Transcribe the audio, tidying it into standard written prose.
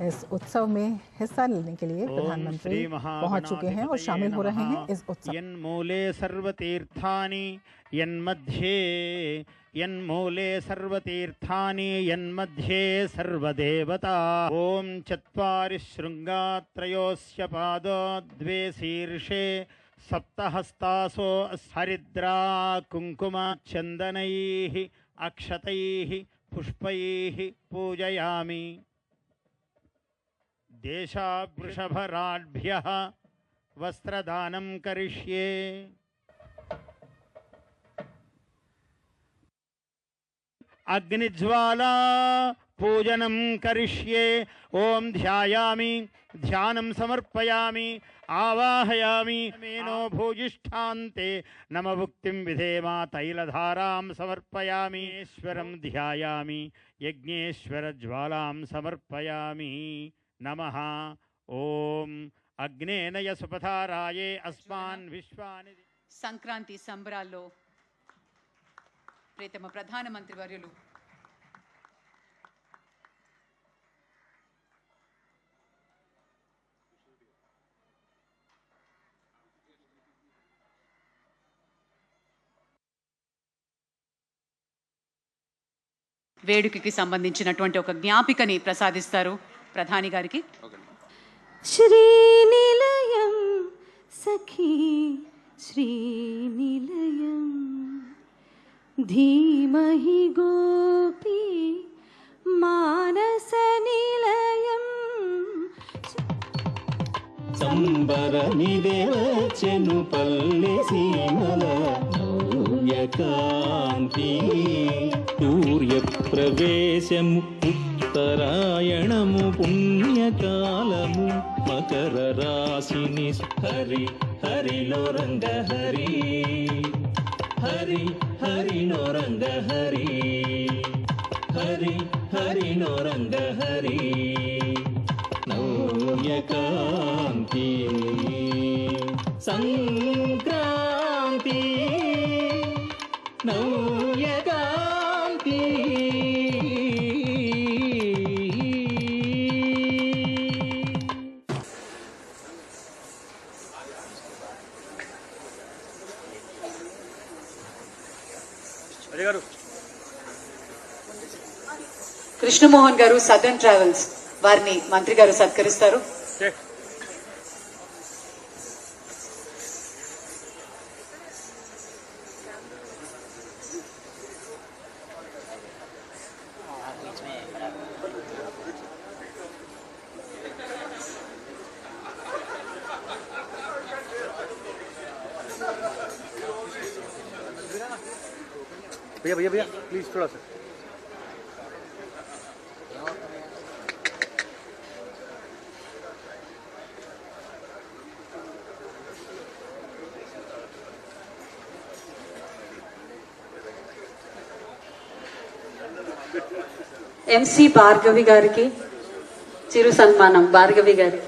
इस उत्सव में हिस्सा लेने के लिए प्रधानमंत्री पहुंच चुके हैं और शामिल हो रहे हैं इस उत्सव। यन्मूले सर्वतीर्थानि यन्मूले सर्वतीर्थानि यन्मध्ये सर्वदेवता। ओम चत्वारि शृंगात्रयोस्य पादो द्वे शीर्षे सप्तहस्तासो हरिद्रा कुंकुम चंदनैः अक्षतैः पुष्पैः पूजयामि। देशावृषभराढ्यः वस्त्रदानं करिष्ये। अग्निज्वाला पूजनं करिष्ये। ओम ध्यायामि ध्यानं समर्पयामि आवाहयामि। मेनो भूजिष्ठान्ते नमभुक्तिं विधेमा तैलधारां समर्पयामि। ईश्वरं ध्यायामि यज्ञेश्वर ज्वालां समर्पयामि। नमः। ओम अग्नेनय सुपथाराये अस्मान् विश्वानि। సంక్రాంతి సంబరాల్లో ప్రియతమ ప్రధానమంత్రి వర్యులు వేడుకకి సంబంధించినటువంటి ఒక జ్ఞాపికని ప్రసాదిస్తారు ప్రధాని గారికి. శ్రీనిలయం సఖీ శ్రీనిలయం ధీమహి గోపీ మానస నిలయం. సంబరమిదేవచెను పల్లె సీమల నవ్యకాంతి. సూర్యప్రవేశము ఉత్తరాయణము పుణ్యకాలము మకర రాశిని. హరి హరిలో రంగ హరి హరి హరిలో రంగ హరి హరి హరిలో రంగ హరి. నవ్యకాంతి సంక్రాంతి నవ్యకాంతి. కృష్ణమోహన్ గారు సదర్న్ ట్రావెల్స్ వారిని మంత్రి గారు సత్కరిస్తారు. भैया भैया भैया प्लीज थोड़ा सा. ఎంసీ భార్గవి గారికి చిరు సన్మానం. భార్గవి గారికి